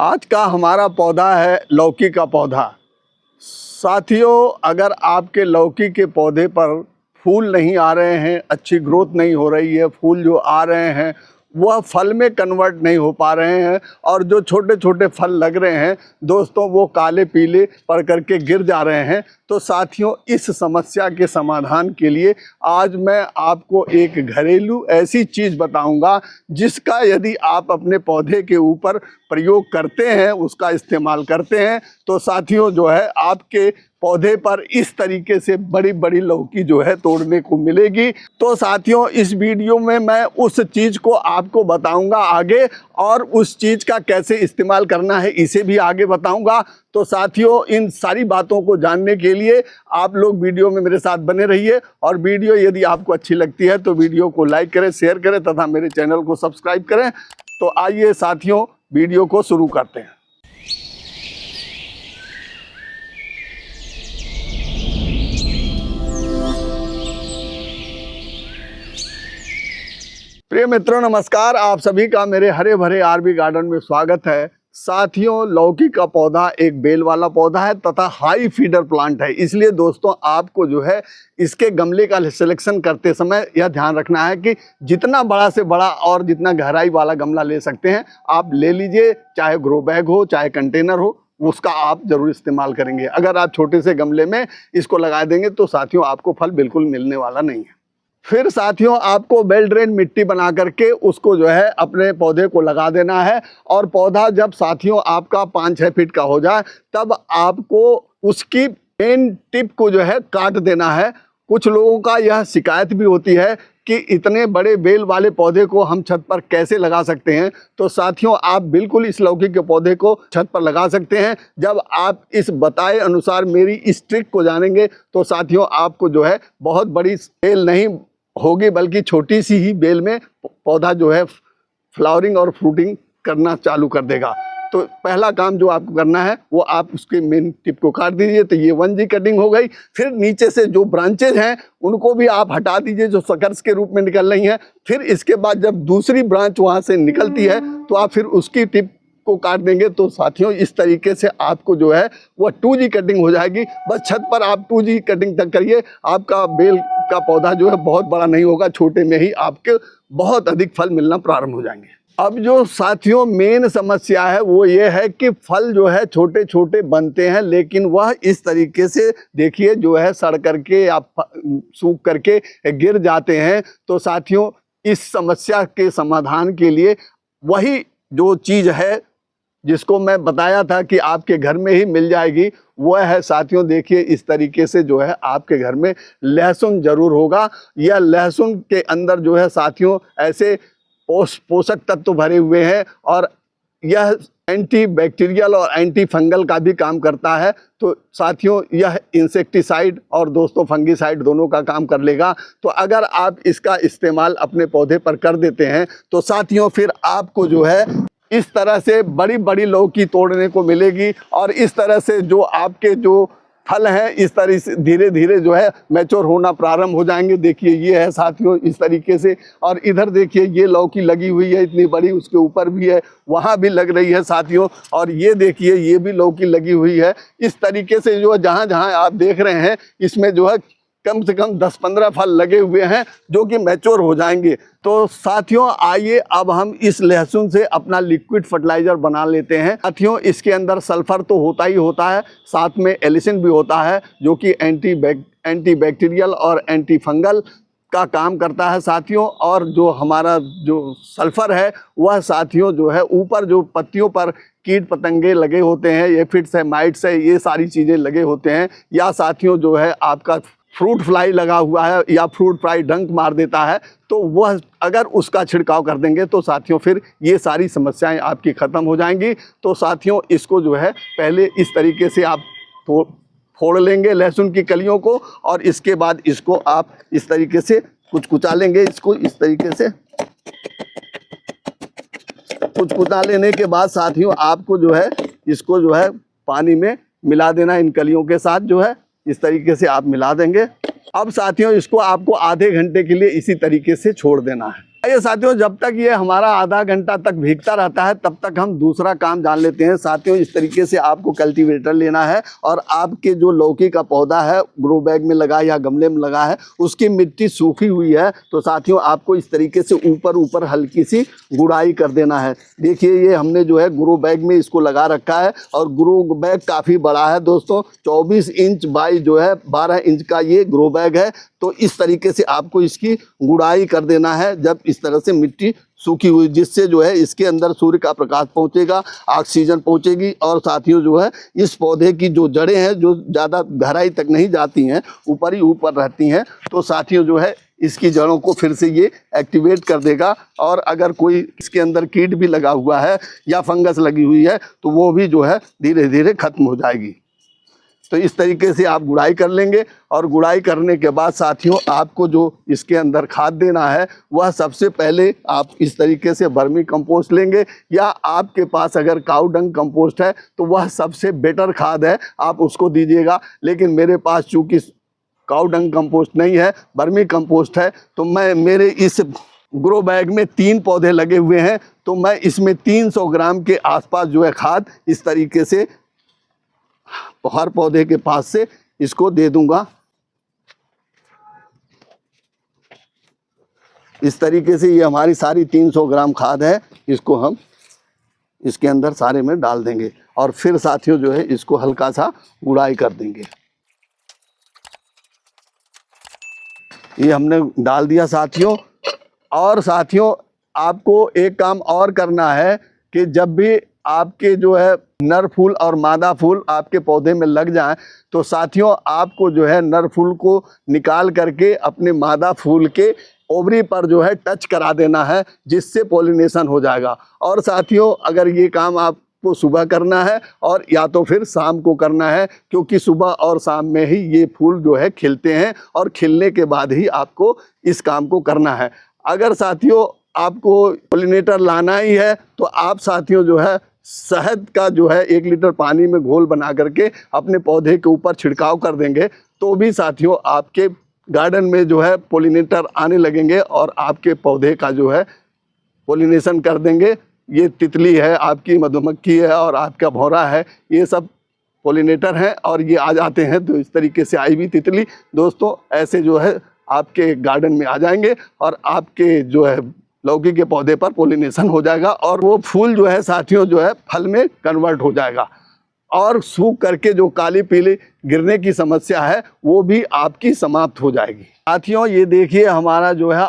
आज का हमारा पौधा है लौकी का पौधा। साथियों, अगर आपके लौकी के पौधे पर फूल नहीं आ रहे हैं, अच्छी ग्रोथ नहीं हो रही है, फूल जो आ रहे हैं वह फल में कन्वर्ट नहीं हो पा रहे हैं और जो छोटे छोटे फल लग रहे हैं दोस्तों वो काले पीले पड़ करके गिर जा रहे हैं, तो साथियों इस समस्या के समाधान के लिए आज मैं आपको एक घरेलू ऐसी चीज़ बताऊंगा जिसका यदि आप अपने पौधे के ऊपर प्रयोग करते हैं, उसका इस्तेमाल करते हैं, तो साथियों जो है आपके पौधे पर इस तरीके से बड़ी बड़ी लौकी जो है तोड़ने को मिलेगी। तो साथियों इस वीडियो में मैं उस चीज़ को आपको बताऊंगा आगे, और उस चीज़ का कैसे इस्तेमाल करना है इसे भी आगे बताऊंगा। तो साथियों इन सारी बातों को जानने के लिए आप लोग वीडियो में मेरे साथ बने रहिए, और वीडियो यदि आपको अच्छी लगती है तो वीडियो को लाइक करें, शेयर करें तथा मेरे चैनल को सब्सक्राइब करें। तो आइए साथियों वीडियो को शुरू करते हैं। प्रिय मित्रों नमस्कार, आप सभी का मेरे हरे भरे आरबी गार्डन में स्वागत है। साथियों लौकी का पौधा एक बेल वाला पौधा है तथा हाई फीडर प्लांट है, इसलिए दोस्तों आपको जो है इसके गमले का सिलेक्शन करते समय यह ध्यान रखना है कि जितना बड़ा से बड़ा और जितना गहराई वाला गमला ले सकते हैं आप ले लीजिए, चाहे ग्रो बैग हो चाहे कंटेनर हो, उसका आप जरूर इस्तेमाल करेंगे। अगर आप छोटे से गमले में इसको लगा देंगे तो साथियों आपको फल बिल्कुल मिलने वाला नहीं है। फिर साथियों आपको वेल ड्रेन मिट्टी बना करके उसको जो है अपने पौधे को लगा देना है, और पौधा जब साथियों आपका 5-6 फीट का हो जाए तब आपको उसकी मेन टिप को जो है काट देना है। कुछ लोगों का यह शिकायत भी होती है कि इतने बड़े बेल वाले पौधे को हम छत पर कैसे लगा सकते हैं। तो साथियों आप बिल्कुल इस लौकी के पौधे को छत पर लगा सकते हैं। जब आप इस बताए अनुसार मेरी इस ट्रिक को जानेंगे तो साथियों आपको जो है बहुत बड़ी बेल नहीं होगी बल्कि छोटी सी ही बेल में पौधा जो है फ्लावरिंग और फ्रूटिंग करना चालू कर देगा। तो पहला काम जो आपको करना है वो आप उसके मेन टिप को काट दीजिए। तो ये 1G कटिंग हो गई। फिर नीचे से जो ब्रांचेज हैं उनको भी आप हटा दीजिए जो सकर्स के रूप में निकल रही हैं। फिर इसके बाद जब दूसरी ब्रांच वहाँ से निकलती है तो आप फिर उसकी टिप को काट देंगे। तो साथियों इस तरीके से आपको जो है वह 2G कटिंग हो जाएगी। बस छत पर आप 2G कटिंग तक करिए, आपका बेल का पौधा जो है बहुत बड़ा नहीं होगा, छोटे में ही आपके बहुत अधिक फल मिलना प्रारंभ हो जाएंगे। अब जो साथियों मेन समस्या है वो ये है कि फल जो है छोटे छोटे बनते हैं, लेकिन वह इस तरीके से देखिए जो है सड़ करके या सूख करके गिर जाते हैं। तो साथियों इस समस्या के समाधान के लिए वही जो चीज़ है जिसको मैं बताया था कि आपके घर में ही मिल जाएगी, वह है साथियों देखिए इस तरीके से जो है आपके घर में लहसुन जरूर होगा। यह लहसुन के अंदर जो है साथियों ऐसे पोषक तत्व भरे हुए हैं और यह एंटी बैक्टीरियल और एंटी फंगल का भी काम करता है। तो साथियों यह इंसेक्टिसाइड और दोस्तों फंगिसाइड दोनों का काम कर लेगा। तो अगर आप इसका इस्तेमाल अपने पौधे पर कर देते हैं तो साथियों फिर आपको जो है इस तरह से बड़ी बड़ी लौकी तोड़ने को मिलेगी, और इस तरह से जो आपके जो फल हैं इस तरह से धीरे धीरे जो है मैच्योर होना प्रारंभ हो जाएंगे। देखिए ये है साथियों इस तरीके से, और इधर देखिए ये लौकी लगी हुई है इतनी बड़ी, उसके ऊपर भी है, वहाँ भी लग रही है साथियों, और ये देखिए ये भी लौकी लगी हुई है। इस तरीके से जो है जहाँ जहाँ आप देख रहे हैं इसमें जो है कम से कम 10-15 फल लगे हुए हैं जो कि मैच्योर हो जाएंगे। तो साथियों आइए अब हम इस लहसुन से अपना लिक्विड फर्टिलाइजर बना लेते हैं। साथियों इसके अंदर सल्फर तो होता ही होता है, साथ में एलिसिन भी होता है जो कि एंटी बैक्टीरियल और एंटी फंगल का काम करता है साथियों। और जो हमारा जो सल्फर है वह साथियों जो है ऊपर जो पत्तियों पर कीट पतंगे लगे होते हैं, एफिड्स है, माइट्स है, ये सारी चीज़ें लगे होते हैं, या साथियों जो है आपका फ्रूट फ्लाई लगा हुआ है या फ्रूट फ्लाई डंक मार देता है, तो वह अगर उसका छिड़काव कर देंगे तो साथियों फिर ये सारी समस्याएं आपकी ख़त्म हो जाएंगी। तो साथियों इसको जो है पहले इस तरीके से आप फोड़ लेंगे लहसुन की कलियों को, और इसके बाद इसको आप इस तरीके से कुचकुचा लेंगे। इसको इस तरीके से कुचकुचा लेने के बाद साथियों आपको जो है इसको जो है पानी में मिला देना, इन कलियों के साथ जो है इस तरीके से आप मिला देंगे। अब साथियों इसको आपको आधे घंटे के लिए इसी तरीके से छोड़ देना है। ये साथियों, जब तक ये हमारा आधा घंटा तक भीगता रहता है तब तक हम दूसरा काम जान लेते हैं। साथियों, इस तरीके से आपको कल्टीवेटर लेना है और आपके जो लौकी का पौधा है ग्रो बैग में लगा या गमले में लगा है, उसकी मिट्टी सूखी हुई है, तो साथियों आपको इस तरीके से ऊपर ऊपर हल्की सी गुड़ाई कर देना है। देखिए, ये हमने जो है ग्रो बैग में इसको लगा रखा है और ग्रो बैग काफ़ी बड़ा है दोस्तों, 24 इंच बाई जो है 12 इंच का ये ग्रो बैग है। तो इस तरीके से आपको इसकी गुड़ाई कर देना है, जब इस तरह से मिट्टी सूखी हुई, जिससे जो है इसके अंदर सूर्य का प्रकाश पहुंचेगा, ऑक्सीजन पहुंचेगी और साथियों जो है इस पौधे की जो जड़ें हैं जो ज़्यादा गहराई तक नहीं जाती हैं, ऊपर ही ऊपर रहती हैं, तो साथियों जो है इसकी जड़ों को फिर से ये एक्टिवेट कर देगा। और अगर कोई इसके अंदर कीट भी लगा हुआ है या फंगस लगी हुई है तो वो भी जो है धीरे धीरे खत्म हो जाएगी। तो इस तरीके से आप गुड़ाई कर लेंगे और गुड़ाई करने के बाद साथियों आपको जो इसके अंदर खाद देना है वह सबसे पहले आप इस तरीके से वर्मी कंपोस्ट लेंगे, या आपके पास अगर काऊ डंग कंपोस्ट है तो वह सबसे बेटर खाद है, आप उसको दीजिएगा। लेकिन मेरे पास चूँकि काऊ डंग कंपोस्ट नहीं है, वर्मी कंपोस्ट है, तो मैं मेरे इस ग्रो बैग में 3 पौधे लगे हुए हैं, तो मैं इसमें 300 ग्राम के आसपास जो है खाद इस तरीके से हर पौधे के पास से इसको दे दूंगा। इस तरीके से ये हमारी सारी 300 ग्राम खाद है, इसको हम इसके अंदर सारे में डाल देंगे और फिर साथियों जो है इसको हल्का सा गुड़ाई कर देंगे। ये हमने डाल दिया साथियों। और साथियों आपको एक काम और करना है कि जब भी आपके जो है नर फूल और मादा फूल आपके पौधे में लग जाएं, तो साथियों आपको जो है नर फूल को निकाल करके अपने मादा फूल के ओवरी पर जो है टच करा देना है, जिससे पॉलिनेशन हो जाएगा। और साथियों अगर ये काम आपको सुबह करना है और या तो फिर शाम को करना है, क्योंकि सुबह और शाम में ही ये फूल जो है खिलते हैं और खिलने के बाद ही आपको इस काम को करना है। अगर साथियों आपको पॉलिनेटर लाना ही है तो आप साथियों जो है शहद का जो है 1 लीटर पानी में घोल बना करके अपने पौधे के ऊपर छिड़काव कर देंगे, तो भी साथियों आपके गार्डन में जो है पॉलिनेटर आने लगेंगे और आपके पौधे का जो है पॉलिनेशन कर देंगे। ये तितली है, आपकी मधुमक्खी है और आपका भौरा है, ये सब पॉलिनेटर हैं और ये आ जाते हैं। तो इस तरीके से आई भी तितली दोस्तों ऐसे जो है आपके गार्डन में आ जाएंगे और आपके जो है लौकी के पौधे पर पॉलिनेशन हो जाएगा और वो फूल जो है साथियों जो है फल में कन्वर्ट हो जाएगा और सूख करके जो काली पीली गिरने की समस्या है वो भी आपकी समाप्त हो जाएगी। साथियों ये देखिए हमारा जो है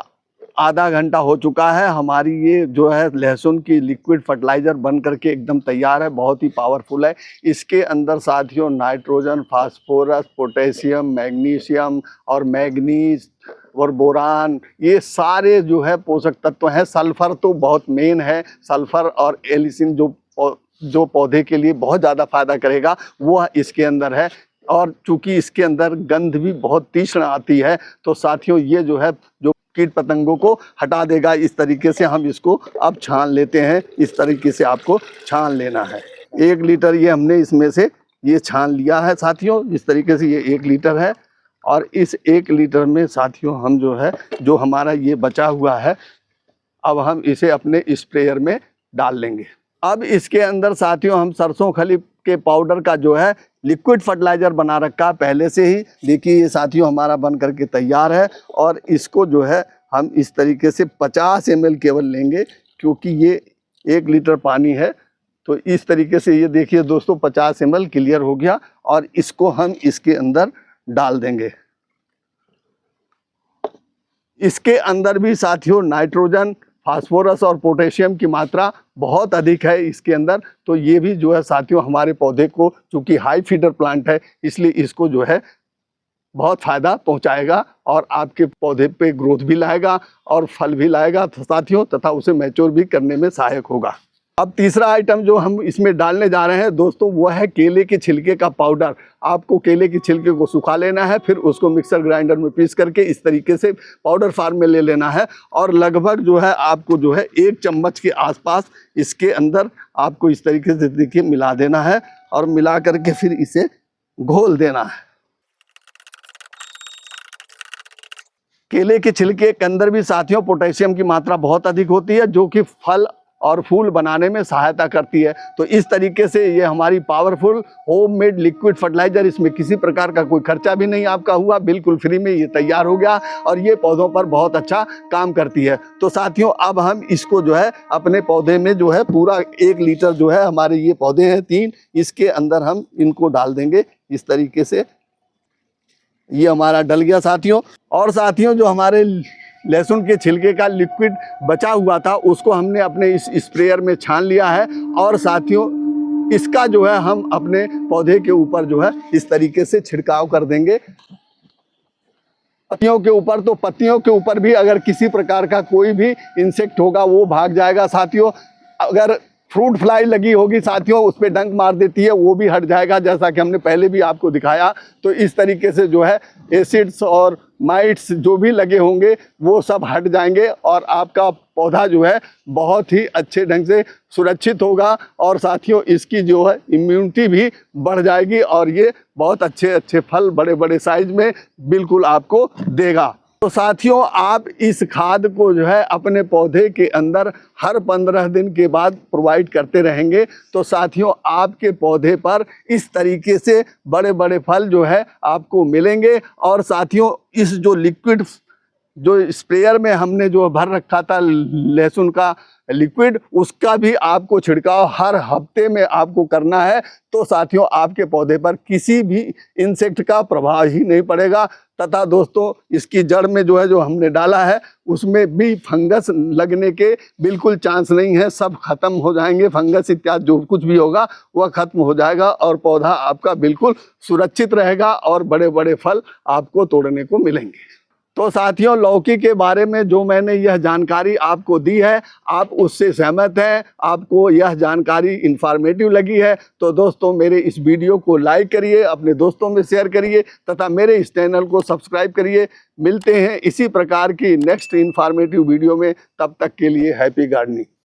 आधा घंटा हो चुका है, हमारी ये जो है लहसुन की लिक्विड फर्टिलाइज़र बन करके एकदम तैयार है, बहुत ही पावरफुल है। इसके अंदर साथियों नाइट्रोजन, फास्फोरस, पोटेशियम, मैग्नीशियम और मैग्नीज और बोरान, ये सारे जो है पोषक तत्व हैं। सल्फ़र तो बहुत मेन है, सल्फ़र और एलिसिन जो पौधे के लिए बहुत ज़्यादा फायदा करेगा वो इसके अंदर है। और चूँकि इसके अंदर गंध भी बहुत तीक्ष्ण आती है तो साथियों ये जो है जो कीट पतंगों को हटा देगा। इस तरीके से हम इसको अब छान लेते हैं, इस तरीके से आपको छान लेना है। 1 लीटर ये हमने इसमें से ये छान लिया है साथियों, इस तरीके से ये 1 लीटर है और इस 1 लीटर में साथियों हम जो है जो हमारा ये बचा हुआ है अब हम इसे अपने स्प्रेयर में डाल लेंगे। अब इसके अंदर साथियों हम सरसों खली के पाउडर का जो है लिक्विड फर्टिलाइज़र बना रखा पहले से ही। देखिए ये साथियों हमारा बन करके तैयार है और इसको जो है हम इस तरीके से 50 ml केवल लेंगे, क्योंकि ये 1 लीटर पानी है। तो इस तरीके से ये देखिए दोस्तों 50 ml क्लियर हो गया और इसको हम इसके अंदर डाल देंगे। इसके अंदर भी साथियों नाइट्रोजन, फास्फोरस और पोटेशियम की मात्रा बहुत अधिक है इसके अंदर, तो ये भी जो है साथियों हमारे पौधे को, चूँकि हाई फीडर प्लांट है इसलिए इसको जो है बहुत फ़ायदा पहुंचाएगा और आपके पौधे पे ग्रोथ भी लाएगा और फल भी लाएगा साथियों, तथा उसे मैच्योर भी करने में सहायक होगा। अब तीसरा आइटम जो हम इसमें डालने जा रहे हैं दोस्तों वो है केले के छिलके का पाउडर। आपको केले के छिलके को सुखा लेना है, फिर उसको मिक्सर ग्राइंडर में पीस करके इस तरीके से पाउडर फॉर्म में ले लेना है और लगभग जो है आपको जो है 1 चम्मच के आसपास इसके अंदर आपको इस तरीके से देखिए मिला देना है और मिला करके फिर इसे घोल देना है। केले के छिलके के अंदर भी साथियों पोटेशियम की मात्रा बहुत अधिक होती है, जो कि फल और फूल बनाने में सहायता करती है। तो इस तरीके से ये हमारी पावरफुल होममेड लिक्विड फर्टिलाइजर, इसमें किसी प्रकार का कोई खर्चा भी नहीं आपका हुआ, बिल्कुल फ्री में ये तैयार हो गया और ये पौधों पर बहुत अच्छा काम करती है। तो साथियों अब हम इसको जो है अपने पौधे में जो है पूरा 1 लीटर जो है, हमारे ये पौधे हैं 3, इसके अंदर हम इनको डाल देंगे इस तरीके से। ये हमारा डल गया साथियों। और साथियों जो हमारे लहसुन के छिलके का लिक्विड बचा हुआ था उसको हमने अपने इस स्प्रेयर में छान लिया है और साथियों इसका जो है हम अपने पौधे के ऊपर जो है इस तरीके से छिड़काव कर देंगे। पत्तियों के ऊपर, तो पत्तियों के ऊपर भी अगर किसी प्रकार का कोई भी इंसेक्ट होगा वो भाग जाएगा साथियों। अगर फ्रूट फ्लाई लगी होगी साथियों, उस पर डंक मार देती है, वो भी हट जाएगा, जैसा कि हमने पहले भी आपको दिखाया। तो इस तरीके से जो है एसिड्स और माइट्स जो भी लगे होंगे वो सब हट जाएंगे और आपका पौधा जो है बहुत ही अच्छे ढंग से सुरक्षित होगा और साथियों इसकी जो है इम्यूनिटी भी बढ़ जाएगी और ये बहुत अच्छे अच्छे फल बड़े बड़े साइज में बिल्कुल आपको देगा। तो साथियों आप इस खाद को जो है अपने पौधे के अंदर हर 15 दिन के बाद प्रोवाइड करते रहेंगे। तो साथियों आपके पौधे पर इस तरीके से बड़े बड़े फल जो है आपको मिलेंगे। और साथियों इस जो लिक्विड जो स्प्रेयर में हमने जो भर रखा था लहसुन का लिक्विड, उसका भी आपको छिड़काव हर हफ्ते में आपको करना है। तो साथियों आपके पौधे पर किसी भी इंसेक्ट का प्रभाव ही नहीं पड़ेगा। तथा दोस्तों इसकी जड़ में जो है जो हमने डाला है उसमें भी फंगस लगने के बिल्कुल चांस नहीं है, सब खत्म हो जाएंगे। फंगस इत्यादि जो कुछ भी होगा वह खत्म हो जाएगा और पौधा आपका बिल्कुल सुरक्षित रहेगा और बड़े बड़े फल आपको तोड़ने को मिलेंगे। तो साथियों लौकी के बारे में जो मैंने यह जानकारी आपको दी है, आप उससे सहमत हैं, आपको यह जानकारी इंफॉर्मेटिव लगी है, तो दोस्तों मेरे इस वीडियो को लाइक करिए, अपने दोस्तों में शेयर करिए तथा मेरे इस चैनल को सब्सक्राइब करिए। मिलते हैं इसी प्रकार की नेक्स्ट इंफॉर्मेटिव वीडियो में, तब तक के लिए हैप्पी गार्डनिंग।